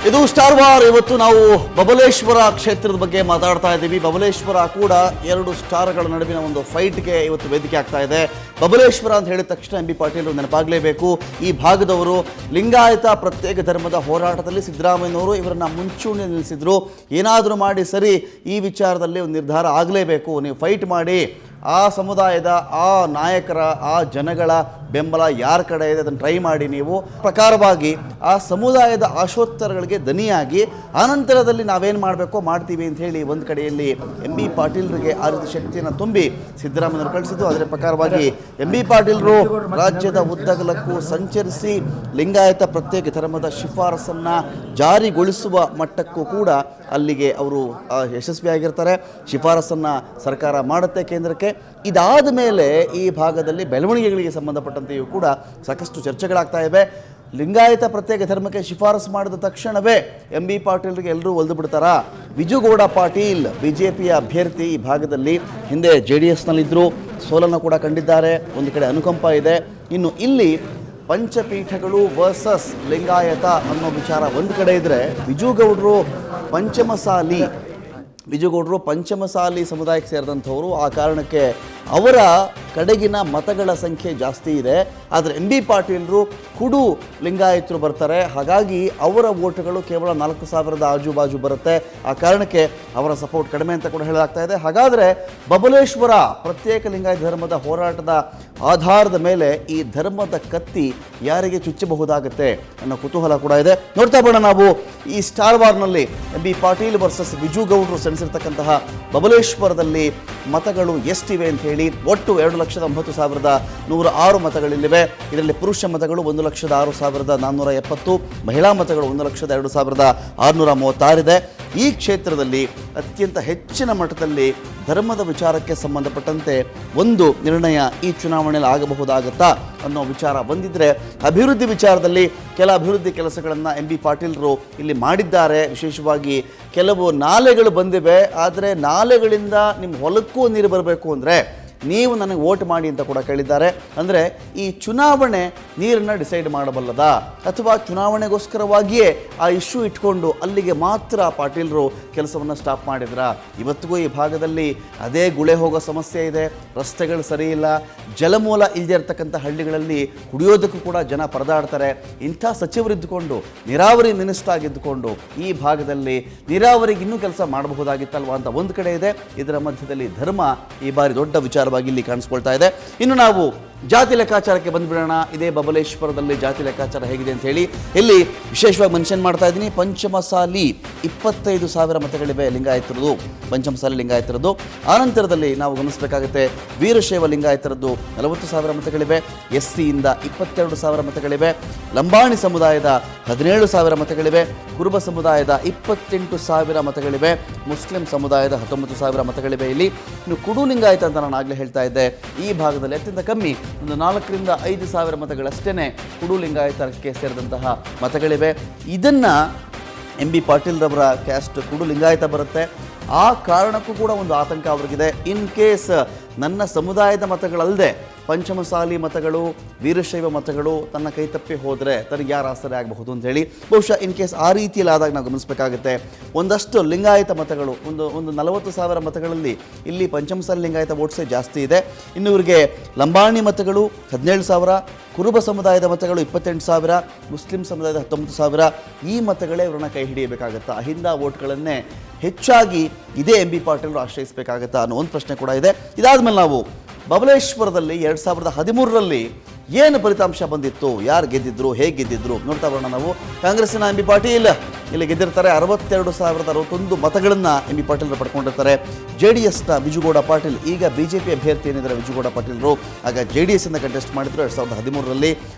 ಇದು star war. ಇವತ್ತು ನಾವು ಬಬಲೇಶ್ವರ ಕ್ಷೇತ್ರದ ಬಗ್ಗೆ ಮಾತಾಡ್ತಾ ಇದ್ದೀವಿ. ಬಬಲೇಶ್ವರ ಕೂಡ ಎರಡು ಸ್ಟಾರ್ಗಳ ನಡುವಿನ ಒಂದು ಫೈಟ್ಗೆ ಇವತ್ತು ವೇದಿಕೆ ಆಗ್ತಾ ಇದೆ. ಬಬಲೇಶ್ವರ ಅಂತ ಹೇಳಿದ ತಕ್ಷಣ ಎಂ ಬಿ ಪಾಟೀಲ್ ನೆನಪಾಗಲೇಬೇಕು. ಈ ಭಾಗದವರು ಲಿಂಗಾಯತ ಪ್ರತ್ಯೇಕ ಧರ್ಮದ ಹೋರಾಟದಲ್ಲಿ ಸಿದ್ದರಾಮಯ್ಯನವರು ಇವರನ್ನ ಮುಂಚೂಣಿ ನಿಲ್ಲಿಸಿದ್ರು. ಏನಾದರೂ ಮಾಡಿ ಸರಿ ಈ ವಿಚಾರದಲ್ಲಿ ಒಂದು ನಿರ್ಧಾರ ಆಗಲೇಬೇಕು, ನೀವು ಫೈಟ್ ಮಾಡಿ, ಆ ಸಮುದಾಯದ ಆ ನಾಯಕರ ಆ ಜನಗಳ ಬೆಂಬಲ ಯಾರ ಕಡೆ ಇದೆ ಅದನ್ನು ಟ್ರೈ ಮಾಡಿ, ನೀವು ಪ್ರಕಾರವಾಗಿ ಆ ಸಮುದಾಯದ ಆಶೋತ್ತರಗಳಿಗೆ ದನಿಯಾಗಿ ಆನಂತರದಲ್ಲಿ ನಾವೇನು ಮಾಡಬೇಕೋ ಮಾಡ್ತೀವಿ ಅಂತ ಹೇಳಿ ಒಂದು ಕಡೆಯಲ್ಲಿ ಎಂ ಬಿ ಪಾಟೀಲ್ರಿಗೆ ಆ ರೀತಿ ಶಕ್ತಿಯನ್ನು ತುಂಬಿ ಸಿದ್ದರಾಮಯ್ಯವರು ಕಳಿಸಿದ್ದು. ಅದರ ಪ್ರಕಾರವಾಗಿ ಎಂ ಬಿ ಪಾಟೀಲರು ರಾಜ್ಯದ ಉದ್ದಗಲಕ್ಕೂ ಸಂಚರಿಸಿ ಲಿಂಗಾಯತ ಪ್ರತ್ಯೇಕ ಧರ್ಮದ ಶಿಫಾರಸನ್ನು ಜಾರಿಗೊಳಿಸುವ ಮಟ್ಟಕ್ಕೂ ಕೂಡ ಅಲ್ಲಿಗೆ ಅವರು ಯಶಸ್ವಿಯಾಗಿರ್ತಾರೆ. ಶಿಫಾರಸನ್ನು ಸರ್ಕಾರ ಮಾಡುತ್ತೆ ಕೇಂದ್ರಕ್ಕೆ. ಇದಾದ ಮೇಲೆ ಈ ಭಾಗದಲ್ಲಿ ಬೆಳವಣಿಗೆಗಳಿಗೆ ಸಂಬಂಧಪಟ್ಟಂತೆಯೂ ಕೂಡ ಸಾಕಷ್ಟು ಚರ್ಚೆಗಳಾಗ್ತಾ ಇವೆ. ಲಿಂಗಾಯತ ಪ್ರತ್ಯೇಕ ಧರ್ಮಕ್ಕೆ ಶಿಫಾರಸು ಮಾಡಿದ ತಕ್ಷಣವೇ ಎಂ ಬಿ ಪಾಟೀಲ್ರಿಗೆ ಎಲ್ಲರೂ ಒಲ್ದು ಬಿಡ್ತಾರಾ? ವಿಜುಗೌಡ ಪಾಟೀಲ್ ಬಿಜೆಪಿಯ ಅಭ್ಯರ್ಥಿ ಈ ಭಾಗದಲ್ಲಿ ಹಿಂದೆ JDSನಲ್ಲಿದ್ದರು, ಸೋಲನ್ನು ಕೂಡ ಕಂಡಿದ್ದಾರೆ. ಒಂದು ಕಡೆ ಅನುಕಂಪ ಇದೆ. ಇನ್ನು ಇಲ್ಲಿ ಪಂಚಪೀಠಗಳು ವರ್ಸಸ್ ಲಿಂಗಾಯತ ಅನ್ನೋ ವಿಚಾರ ಒಂದು ಕಡೆ ಇದ್ದರೆ, ವಿಜುಗೌಡರು ಪಂಚಮಸಾಲಿ ಸಮುದಾಯಕ್ಕೆ ಸೇರಿದಂಥವರು. ಆ ಕಾರಣಕ್ಕೆ ಅವರ ಕಡೆಗಿನ ಮತಗಳ ಸಂಖ್ಯೆ ಜಾಸ್ತಿ ಇದೆ. ಆದರೆ ಎಂ ಬಿ ಪಾಟೀಲರು ಕುಡು ಲಿಂಗಾಯತರು ಬರ್ತಾರೆ. ಹಾಗಾಗಿ ಅವರ ವೋಟುಗಳು ಕೇವಲ 4,000 ಆಜುಬಾಜು ಬರುತ್ತೆ. ಆ ಕಾರಣಕ್ಕೆ ಅವರ ಸಪೋರ್ಟ್ ಕಡಿಮೆ ಅಂತ ಕೂಡ ಹೇಳಲಾಗ್ತಾ ಇದೆ. ಹಾಗಾದರೆ ಬಬಲೇಶ್ವರ ಪ್ರತ್ಯೇಕ ಲಿಂಗಾಯತ ಧರ್ಮದ ಹೋರಾಟದ ಆಧಾರದ ಮೇಲೆ ಈ ಧರ್ಮದ ಕತ್ತಿ ಯಾರಿಗೆ ಚುಚ್ಚಬಹುದಾಗುತ್ತೆ ಅನ್ನೋ ಕುತೂಹಲ ಕೂಡ ಇದೆ. ನೋಡ್ತಾ ಬರೋಣ ನಾವು ಈ ಸ್ಟಾರ್ ವಾರ್ನಲ್ಲಿ ಎಂ ಬಿ ಪಾಟೀಲ್ ವರ್ಸಸ್ ವಿಜುಗೌಡರು ಸೆಣಸಿರ್ತಕ್ಕಂತಹ ಬಬಲೇಶ್ವರದಲ್ಲಿ ಮತಗಳು ಎಷ್ಟಿವೆ ಅಂತ ಹೇಳಿ. ಒಟ್ಟು 2,09,106 ಮತಗಳಿವೆ. ಇದರಲ್ಲಿ ಪುರುಷ ಮತಗಳು 1,06,470, ಮಹಿಳಾ ಮತಗಳು 1,02,636 ಇದೆ. ಈ ಕ್ಷೇತ್ರದಲ್ಲಿ ಅತ್ಯಂತ ಹೆಚ್ಚಿನ ಮಟ್ಟದಲ್ಲಿ ಧರ್ಮದ ವಿಚಾರಕ್ಕೆ ಸಂಬಂಧಪಟ್ಟಂತೆ ಒಂದು ನಿರ್ಣಯ ಈ ಚುನಾವಣೆಯಲ್ಲಿ ಆಗಬಹುದಾಗತ್ತಾ ಅನ್ನೋ ವಿಚಾರ ಬಂದಿದ್ದರೆ, ಅಭಿವೃದ್ಧಿ ವಿಚಾರದಲ್ಲಿ ಕೆಲ ಅಭಿವೃದ್ಧಿ ಕೆಲಸಗಳನ್ನು ಎಂ ಬಿ ಪಾಟೀಲರು ಇಲ್ಲಿ ಮಾಡಿದ್ದಾರೆ. ವಿಶೇಷವಾಗಿ ಕೆಲವು ನಾಲೆಗಳು ಬಂದಿವೆ. ಆದರೆ ನಾಲೆಗಳಿಂದ ನಿಮ್ಮ ಹೊಲಕ್ಕೂ ನೀರು ಬರಬೇಕು ಅಂದರೆ ನೀವು ನನಗೆ ವೋಟ್ ಮಾಡಿ ಅಂತ ಕೂಡ ಕೇಳಿದ್ದಾರೆ. ಅಂದರೆ ಈ ಚುನಾವಣೆ ನೀರನ್ನು ಡಿಸೈಡ್ ಮಾಡಬಲ್ಲದ, ಅಥವಾ ಚುನಾವಣೆಗೋಸ್ಕರವಾಗಿಯೇ ಆ ಇಶ್ಯೂ ಇಟ್ಕೊಂಡು ಅಲ್ಲಿಗೆ ಮಾತ್ರ ಪಾಟೀಲರು ಕೆಲಸವನ್ನು ಸ್ಟಾಪ್ ಮಾಡಿದ್ರ? ಇವತ್ತಿಗೂ ಈ ಭಾಗದಲ್ಲಿ ಅದೇ ಗುಳೆ ಹೋಗೋ ಸಮಸ್ಯೆ ಇದೆ. ರಸ್ತೆಗಳು ಸರಿ ಇಲ್ಲ, ಜಲಮೂಲ ಇಲ್ಲದೆ ಇರತಕ್ಕಂಥ ಹಳ್ಳಿಗಳಲ್ಲಿ ಕುಡಿಯೋದಕ್ಕೂ ಕೂಡ ಜನ ಪರದಾಡ್ತಾರೆ. ಇಂಥ ಸಚಿವರಿದ್ದುಕೊಂಡು, ನೀರಾವರಿ ಮಿನಿಸ್ಟರ್ ಆಗಿದ್ದುಕೊಂಡು ಈ ಭಾಗದಲ್ಲಿ ನೀರಾವರಿಗೆ ಇನ್ನೂ ಕೆಲಸ ಮಾಡಬಹುದಾಗಿತ್ತಲ್ವ ಅಂತ ಒಂದು ಕಡೆ ಇದೆ. ಇದರ ಮಧ್ಯದಲ್ಲಿ ಧರ್ಮ ಈ ಬಾರಿ ದೊಡ್ಡ ವಿಚಾರವಾಗಿ ಇಲ್ಲಿ ಕಾಣಿಸ್ಕೊಳ್ತಾ ಇದೆ. ಇನ್ನು ನಾವು ಜಾತಿ ಲೆಕ್ಕಾಚಾರಕ್ಕೆ ಬಂದ್ಬಿಡೋಣ. ಇದೇ ಬಬಲೇಶ್ವರದಲ್ಲಿ ಜಾತಿ ಲೆಕ್ಕಾಚಾರ ಹೇಗಿದೆ ಅಂತ ಹೇಳಿ ಇಲ್ಲಿ ವಿಶೇಷವಾಗಿ ಮೆನ್ಷನ್ ಮಾಡ್ತಾ ಇದ್ದೀನಿ. ಪಂಚಮಸಾಲಿ 25,000 ಮತಗಳಿವೆ ಲಿಂಗಾಯತರದ್ದು, ಪಂಚಮಸಾಲಿ ಲಿಂಗಾಯತರದ್ದು. ಆನಂತರದಲ್ಲಿ ನಾವು ಗಮನಿಸಬೇಕಾಗುತ್ತೆ ವೀರಶೈವ ಲಿಂಗಾಯತರದ್ದು 40,000 ಮತಗಳಿವೆ. SCಯಿಂದ 22,000 ಮತಗಳಿವೆ. ಲಂಬಾಣಿ ಸಮುದಾಯದ 17,000 ಮತಗಳಿವೆ. ಕುರುಬ ಸಮುದಾಯದ 28,000 ಮತಗಳಿವೆ. ಮುಸ್ಲಿಂ ಸಮುದಾಯದ 19,000 ಮತಗಳಿವೆ. ಇಲ್ಲಿ ಇನ್ನು ಕುಡು ಲಿಂಗಾಯತ ಅಂತ ನಾನು ಆಗಲೇ ಹೇಳ್ತಾ ಇದ್ದೆ, ಈ ಭಾಗದಲ್ಲಿ ಅತ್ಯಂತ ಕಮ್ಮಿ, ಒಂದು 4,000 to 5,000 ಮತಗಳಷ್ಟೇ ಕುಡು ಲಿಂಗಾಯತಕ್ಕೆ ಸೇರಿದಂತಹ ಮತಗಳಿವೆ. ಇದನ್ನು ಎಂ ಬಿ ಪಾಟೀಲ್ರವರ ಕ್ಯಾಸ್ಟ್ ಕುಡು ಲಿಂಗಾಯತ ಬರುತ್ತೆ. ಆ ಕಾರಣಕ್ಕೂ ಕೂಡ ಒಂದು ಆತಂಕ ಅವ್ರಿಗಿದೆ. ಇನ್ ಕೇಸ್ ನನ್ನ ಸಮುದಾಯದ ಮತಗಳಲ್ಲದೆ ಪಂಚಮಸಾಲಿ ಮತಗಳು, ವೀರಶೈವ ಮತಗಳು ತನ್ನ ಕೈ ತಪ್ಪಿ ಹೋದರೆ ತನಗೆ ಯಾರು ಆಸರೆ ಆಗಬಹುದು ಅಂತ ಹೇಳಿ ಬಹುಶಃ ಇನ್ ಕೇಸ್ ಆ ರೀತಿಯಲ್ಲಿ ಆದಾಗ ನಾವು ಗಮನಿಸಬೇಕಾಗುತ್ತೆ. ಒಂದಷ್ಟು ಲಿಂಗಾಯತ ಮತಗಳು ಒಂದು 40,000 ಮತಗಳಲ್ಲಿ ಇಲ್ಲಿ ಪಂಚಮಸಾಲಿ ಲಿಂಗಾಯತ ವೋಟ್ಸೇ ಜಾಸ್ತಿ ಇದೆ. ಇನ್ನು ಇವರಿಗೆ ಲಂಬಾಣಿ ಮತಗಳು 17,000, ಕುರುಬ ಸಮುದಾಯದ ಮತಗಳು 28,000, ಮುಸ್ಲಿಂ ಸಮುದಾಯದ 19,000. ಈ ಮತಗಳೇ ಇವರನ್ನ ಕೈ ಹಿಡಿಯಬೇಕಾಗತ್ತಾ? ಅಹಿಂದ ವೋಟ್ಗಳನ್ನೇ ಹೆಚ್ಚಾಗಿ ಇದೇ ಎಂ ಬಿ ಪಾಟೀಲರು ಆಶ್ರಯಿಸಬೇಕಾಗತ್ತಾ ಅನ್ನೋ ಒಂದು ಪ್ರಶ್ನೆ ಕೂಡ ಇದೆ. ಇದಾದಮೇಲೆ ನಾವು ಬಬಲೇಶ್ವರದಲ್ಲಿ 2013ರಲ್ಲಿ ಏನು ಫಲಿತಾಂಶ ಬಂದಿತ್ತು, ಯಾರು ಗೆದ್ದಿದ್ರು, ಹೇಗೆ ಗೆದ್ದಿದ್ರು ನೋಡ್ತಾ ಬರೋಣ ನಾವು. ಕಾಂಗ್ರೆಸ್ಸಿನ ಎಂ ಬಿ ಪಾಟೀಲ್ ಇಲ್ಲಿ ಗೆದ್ದಿರ್ತಾರೆ. 62,061 ಮತಗಳನ್ನು ಎಂ ಬಿ ಪಾಟೀಲರು ಪಡ್ಕೊಂಡಿರ್ತಾರೆ. JDSನ ವಿಜುಗೌಡ ಪಾಟೀಲ್, ಈಗ BJP ಅಭ್ಯರ್ಥಿ ಏನಿದ್ದಾರೆ ವಿಜುಗೌಡ ಪಾಟೀಲರು, ಆಗ JDSಯಿಂದ ಕಂಟೆಸ್ಟ್ ಮಾಡಿದ್ರು 2013ರಲ್ಲಿ.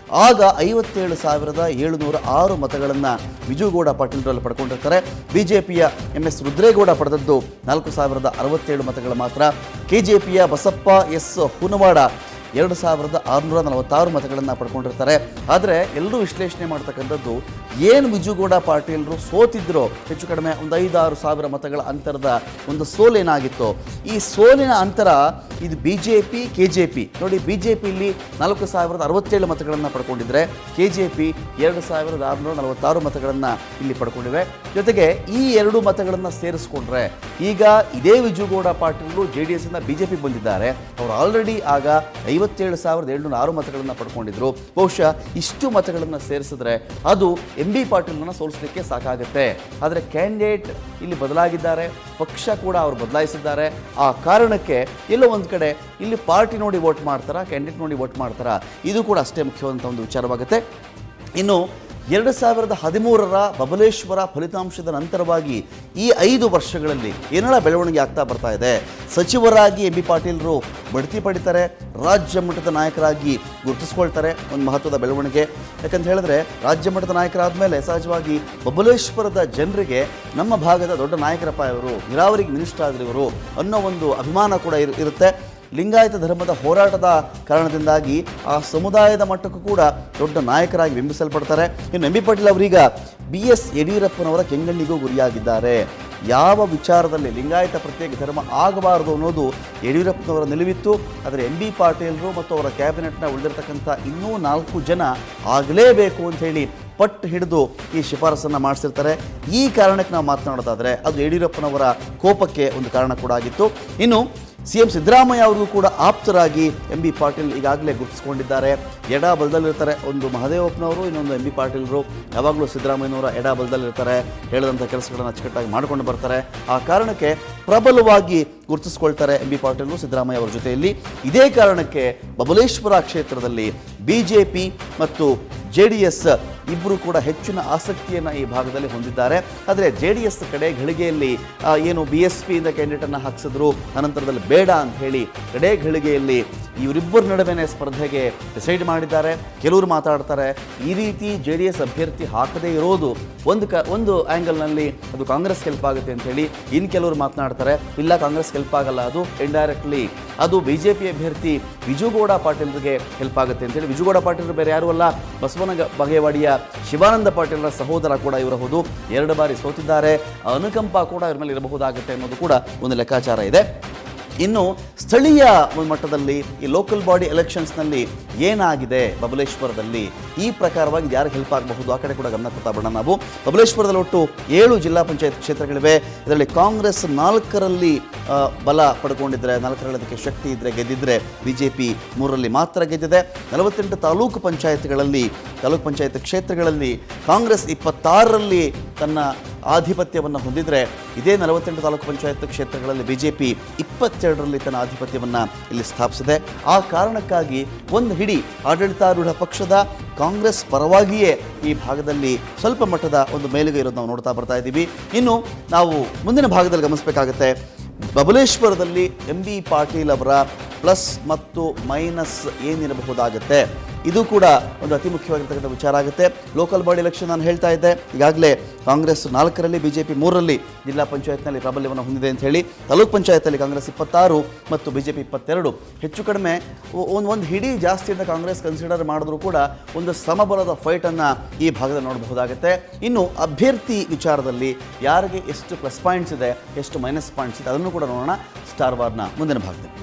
ಆಗ 57,706 ಮತಗಳನ್ನು ವಿಜುಗೌಡ ಪಾಟೀಲರಲ್ಲಿ ಪಡ್ಕೊಂಡಿರ್ತಾರೆ. BJPಯ MS ರುದ್ರೇಗೌಡ ಪಡೆದದ್ದು 4,067 ಮತಗಳು ಮಾತ್ರ. KJPಯ ಬಸಪ್ಪ S ಹುನವಾಡ 2646 ಮತಗಳನ್ನು ಪಡ್ಕೊಂಡಿರ್ತಾರೆ. ಆದರೆ ಎಲ್ಲರೂ ವಿಶ್ಲೇಷಣೆ ಮಾಡ್ತಕ್ಕಂಥದ್ದು ಏನು ವಿಜುಗೌಡ ಪಾಟೀಲರು ಸೋತಿದ್ರು ಹೆಚ್ಚು ಕಡಿಮೆ ಒಂದು 5-6 ಸಾವಿರ ಮತಗಳ ಅಂತರದ ಒಂದು ಸೋಲೇನಾಗಿತ್ತು, ಈ ಸೋಲಿನ ಅಂತರ ಇದು BJP KJP ನೋಡಿ, BJPಯಲ್ಲಿ 4067 ಮತಗಳನ್ನು ಪಡ್ಕೊಂಡಿದ್ರೆ KJP 2646 ಮತಗಳನ್ನು ಇಲ್ಲಿ ಪಡ್ಕೊಂಡಿವೆ. ಜೊತೆಗೆ ಈ ಎರಡು ಮತಗಳನ್ನು ಸೇರಿಸ್ಕೊಂಡ್ರೆ ಈಗ ಇದೇ ವಿಜುಗೌಡ ಪಾಟೀಲರು JDS ಇಂದ BJP ಬಂದಿದ್ದಾರೆ. ಅವರು ಆಲ್ರೆಡಿ ಆಗ 57,706 ಮತಗಳನ್ನು ಪಡ್ಕೊಂಡಿದ್ರು. ಬಹುಶಃ ಇಷ್ಟು ಮತಗಳನ್ನು ಸೇರಿಸಿದ್ರೆ ಅದು MB ಪಾಟೀಲ್ನ ಸೋಲಿಸಲಿಕ್ಕೆ ಸಾಕಾಗುತ್ತೆ. ಆದರೆ ಕ್ಯಾಂಡಿಡೇಟ್ ಇಲ್ಲಿ ಬದಲಾಗಿದ್ದಾರೆ, ಪಕ್ಷ ಕೂಡ ಅವರು ಬದಲಾಯಿಸಿದ್ದಾರೆ. ಆ ಕಾರಣಕ್ಕೆ ಎಲ್ಲೋ ಒಂದು ಕಡೆ ಇಲ್ಲಿ ಪಾರ್ಟಿ ನೋಡಿ ವೋಟ್ ಮಾಡ್ತಾರಾ, ಕ್ಯಾಂಡಿಡೇಟ್ ನೋಡಿ ವೋಟ್ ಮಾಡ್ತಾರಾ, ಇದು ಕೂಡ ಅಷ್ಟೇ ಮುಖ್ಯವಾದಂಥ ಒಂದು ವಿಚಾರವಾಗುತ್ತೆ. ಇನ್ನು 2013 ಬಬಲೇಶ್ವರ ಫಲಿತಾಂಶದ ನಂತರವಾಗಿ ಈ 5 ವರ್ಷಗಳಲ್ಲಿ ಏನೆಲ್ಲ ಬೆಳವಣಿಗೆ ಆಗ್ತಾ ಬರ್ತಾ ಇದೆ. ಸಚಿವರಾಗಿ MB ಪಾಟೀಲರು ಬಡ್ತಿ ಪಡಿತಾರೆ, ರಾಜ್ಯ ಮಟ್ಟದ ನಾಯಕರಾಗಿ ಗುರುತಿಸ್ಕೊಳ್ತಾರೆ. ಒಂದು ಮಹತ್ವದ ಬೆಳವಣಿಗೆ. ಯಾಕಂತ ಹೇಳಿದ್ರೆ ರಾಜ್ಯ ಮಟ್ಟದ ನಾಯಕರಾದ ಮೇಲೆ ಸಹಜವಾಗಿ ಬಬಲೇಶ್ವರದ ಜನರಿಗೆ ನಮ್ಮ ಭಾಗದ ದೊಡ್ಡ ನಾಯಕರಪ್ಪ ಇವರು, ನೀರಾವರಿಗೆ ಮಿನಿಸ್ಟರ್ ಆದ್ರೆ ಇವರು ಅನ್ನೋ ಒಂದು ಅಭಿಮಾನ ಕೂಡ ಇರುತ್ತೆ. ಲಿಂಗಾಯತ ಧರ್ಮದ ಹೋರಾಟದ ಕಾರಣದಿಂದಾಗಿ ಆ ಸಮುದಾಯದ ಮಟ್ಟಕ್ಕೂ ಕೂಡ ದೊಡ್ಡ ನಾಯಕರಾಗಿ ಬಿಂಬಿಸಲ್ಪಡ್ತಾರೆ. ಇನ್ನು MB ಪಾಟೀಲ್ ಅವರೀಗ BS ಯಡಿಯೂರಪ್ಪನವರ ಕೆಂಗಣ್ಣಿಗೂ ಗುರಿಯಾಗಿದ್ದಾರೆ. ಯಾವ ವಿಚಾರದಲ್ಲಿ ಲಿಂಗಾಯತ ಪ್ರತ್ಯೇಕ ಧರ್ಮ ಆಗಬಾರದು ಅನ್ನೋದು ಯಡಿಯೂರಪ್ಪನವರ ನಿಲುವಿತ್ತು. ಆದರೆ MB ಪಾಟೀಲರು ಮತ್ತು ಅವರ ಕ್ಯಾಬಿನೆಟ್ನ ಉಳಿದಿರ್ತಕ್ಕಂಥ ಇನ್ನೂ 4 ಜನ ಆಗಲೇಬೇಕು ಅಂಥೇಳಿ ಪಟ್ಟು ಹಿಡಿದು ಈ ಶಿಫಾರಸನ್ನು ಮಾಡಿಸಿರ್ತಾರೆ. ಈ ಕಾರಣಕ್ಕೆ ನಾವು ಮಾತನಾಡೋದಾದರೆ ಅದು ಯಡಿಯೂರಪ್ಪನವರ ಕೋಪಕ್ಕೆ ಒಂದು ಕಾರಣ ಕೂಡ ಆಗಿತ್ತು. ಇನ್ನು CM ಸಿದ್ದರಾಮಯ್ಯ ಅವ್ರಿಗೂ ಕೂಡ ಆಪ್ತರಾಗಿ MB ಪಾಟೀಲ್ ಈಗಾಗಲೇ ಗುರುತಿಸ್ಕೊಂಡಿದ್ದಾರೆ. ಎಡಬಲದಲ್ಲಿರ್ತಾರೆ. ಒಂದು ಮಹದೇವಪ್ಪನವರು, ಇನ್ನೊಂದು MB ಪಾಟೀಲರು ಯಾವಾಗಲೂ ಸಿದ್ದರಾಮಯ್ಯನವರ ಎಡಬಲದಲ್ಲಿರ್ತಾರೆ. ಹೇಳಿದಂಥ ಕೆಲಸಗಳನ್ನು ಅಚ್ಚುಕಟ್ಟಾಗಿ ಮಾಡಿಕೊಂಡು ಬರ್ತಾರೆ. ಆ ಕಾರಣಕ್ಕೆ ಪ್ರಬಲವಾಗಿ ಗುರುತಿಸ್ಕೊಳ್ತಾರೆ MB ಪಾಟೀಲರು ಸಿದ್ದರಾಮಯ್ಯ ಅವರ ಜೊತೆಯಲ್ಲಿ. ಇದೇ ಕಾರಣಕ್ಕೆ ಬಬಲೇಶ್ವರ ಕ್ಷೇತ್ರದಲ್ಲಿ BJP ಮತ್ತು JDS ಇಬ್ಬರು ಕೂಡ ಹೆಚ್ಚಿನ ಆಸಕ್ತಿಯನ್ನು ಈ ಭಾಗದಲ್ಲಿ ಹೊಂದಿದ್ದಾರೆ. ಆದರೆ JDS ಕಡೆ ಘಳಿಗೆಯಲ್ಲಿ ಏನು BSP ಇಂದ ಕ್ಯಾಂಡಿಡೇಟನ್ನು ಹಾಕಿಸಿದ್ರು, ಅನಂತರದಲ್ಲಿ ಬೇಡ ಅಂತ ಹೇಳಿ ಕಡೆ ಘಳಿಗೆಯಲ್ಲಿ ಇವರಿಬ್ಬರ ನಡುವೆನೇ ಸ್ಪರ್ಧೆಗೆ ಡಿಸೈಡ್ ಮಾಡಿದ್ದಾರೆ. ಕೆಲವರು ಮಾತಾಡ್ತಾರೆ ಈ ರೀತಿ JDS ಅಭ್ಯರ್ಥಿ ಹಾಕದೇ ಇರೋದು ಒಂದು ಆ್ಯಂಗಲ್ನಲ್ಲಿ ಅದು ಕಾಂಗ್ರೆಸ್ ಹೆಲ್ಪ್ ಆಗುತ್ತೆ ಅಂತ ಹೇಳಿ. ಇನ್ನು ಕೆಲವರು ಮಾತನಾಡ್ತಾರೆ ಇಲ್ಲ, ಕಾಂಗ್ರೆಸ್ ಹೆಲ್ಪ್ ಆಗಲ್ಲ, ಅದು ಇಂಡೈರೆಕ್ಟ್ಲಿ ಅದು BJP ಅಭ್ಯರ್ಥಿ ವಿಜುಗೌಡ ಪಾಟೀಲರಿಗೆ ಹೆಲ್ಪ್ ಆಗುತ್ತೆ ಅಂತೇಳಿ. ವಿಜುಗೌಡ ಪಾಟೀಲರು ಬೇರೆ ಯಾರೂ ಅಲ್ಲ, ಬಸವನ ಬಾಗೇವಾಡಿಯ ಶಿವಾನಂದ ಪಾಟೀಲರ ಸಹೋದರ ಕೂಡ ಇವರಬಹುದು. 2 ಬಾರಿ ಸೋತಿದ್ದಾರೆ. ಅನುಕಂಪ ಕೂಡ ಇವ್ರ ಮೇಲೆ ಇರಬಹುದಾಗುತ್ತೆ ಅನ್ನೋದು ಕೂಡ ಒಂದು ಲೆಕ್ಕಾಚಾರ ಇದೆ. ಇನ್ನು ಸ್ಥಳೀಯ ಮಟ್ಟದಲ್ಲಿ ಈ ಲೋಕಲ್ ಬಾಡಿ ಎಲೆಕ್ಷನ್ಸ್ನಲ್ಲಿ ಏನಾಗಿದೆ ಬಬಲೇಶ್ವರದಲ್ಲಿ, ಈ ಪ್ರಕಾರವಾಗಿ ಯಾರಿಗೆ ಹೆಲ್ಪ್ ಆಗಬಹುದು ಆ ಕಡೆ ಕೂಡ ಗಮನ ಕೊಡ್ತಾ ಬರೋಣ ನಾವು. ಬಬಲೇಶ್ವರದಲ್ಲಿ ಒಟ್ಟು 7 ಜಿಲ್ಲಾ ಪಂಚಾಯತ್ ಕ್ಷೇತ್ರಗಳಿವೆ. ಇದರಲ್ಲಿ ಕಾಂಗ್ರೆಸ್ 4ರಲ್ಲಿ ಬಲ ಪಡ್ಕೊಂಡಿದ್ರೆ, 4ರಲ್ಲಿ ಅದಕ್ಕೆ ಶಕ್ತಿ ಇದ್ದರೆ ಗೆದ್ದಿದ್ರೆ, BJP 3ರಲ್ಲಿ ಮಾತ್ರ ಗೆದ್ದಿದೆ. 48 ತಾಲೂಕು ಪಂಚಾಯತ್ ಕ್ಷೇತ್ರಗಳಲ್ಲಿ ಕಾಂಗ್ರೆಸ್ 26ರಲ್ಲಿ ತನ್ನ ಆಧಿಪತ್ಯವನ್ನು ಹೊಂದಿದರೆ, ಇದೇ 48 ತಾಲೂಕು ಪಂಚಾಯತ್ ಕ್ಷೇತ್ರಗಳಲ್ಲಿ BJP 22ರಲ್ಲಿ ತನ್ನ ಆಧಿಪತ್ಯವನ್ನು ಇಲ್ಲಿ ಸ್ಥಾಪಿಸಿದೆ. ಆ ಕಾರಣಕ್ಕಾಗಿ ಒಂದು ಹಿಡಿ ಆಡಳಿತಾರೂಢ ಪಕ್ಷದ ಕಾಂಗ್ರೆಸ್ ಪರವಾಗಿಯೇ ಈ ಭಾಗದಲ್ಲಿ ಸ್ವಲ್ಪ ಮಟ್ಟದ ಒಂದು ಮೇಲುಗೈ ಇರೋದು ನಾವು ನೋಡ್ತಾ ಬರ್ತಾ ಇದ್ದೀವಿ. ಇನ್ನು ನಾವು ಮುಂದಿನ ಭಾಗದಲ್ಲಿ ಗಮನಿಸಬೇಕಾಗುತ್ತೆ, ಬಬಲೇಶ್ವರದಲ್ಲಿ MB ಪಾಟೀಲ್ ಅವರ ಪ್ಲಸ್ ಮತ್ತು ಮೈನಸ್ ಏನಿರಬಹುದಾಗುತ್ತೆ, ಇದು ಕೂಡ ಒಂದು ಅತಿ ಮುಖ್ಯವಾಗಿರ್ತಕ್ಕಂಥ ವಿಚಾರ ಆಗುತ್ತೆ. ಲೋಕಲ್ ಬಾಡಿ ಎಲೆಕ್ಷನ್ ನಾನು ಹೇಳ್ತಾ ಇದ್ದೆ, ಈಗಾಗಲೇ ಕಾಂಗ್ರೆಸ್ 4ರಲ್ಲಿ BJP 3ರಲ್ಲಿ ಜಿಲ್ಲಾ ಪಂಚಾಯತ್ನಲ್ಲಿ ಪ್ರಾಬಲ್ಯವನ್ನು ಹೊಂದಿದೆ ಅಂತ ಹೇಳಿ. ತಾಲೂಕ್ ಪಂಚಾಯತಲ್ಲಿ ಕಾಂಗ್ರೆಸ್ 26 ಮತ್ತು BJP 22. ಹೆಚ್ಚು ಕಡಿಮೆ ಒಂದು ಹಿಡಿ ಜಾಸ್ತಿಯಿಂದ ಕಾಂಗ್ರೆಸ್ ಕನ್ಸಿಡರ್ ಮಾಡಿದ್ರು ಕೂಡ ಒಂದು ಸಮಬಲದ ಫೈಟನ್ನು ಈ ಭಾಗದಲ್ಲಿ ನೋಡಬಹುದಾಗುತ್ತೆ. ಇನ್ನು ಅಭ್ಯರ್ಥಿ ವಿಚಾರದಲ್ಲಿ ಯಾರಿಗೆ ಎಷ್ಟು ಪ್ಲಸ್ ಪಾಯಿಂಟ್ಸ್ ಇದೆ, ಎಷ್ಟು ಮೈನಸ್ ಪಾಯಿಂಟ್ಸ್ ಇದೆ, ಅದನ್ನು ಕೂಡ ನೋಡೋಣ ಸ್ಟಾರ್ ವಾರ್ನ ಮುಂದಿನ ಭಾಗದಲ್ಲಿ.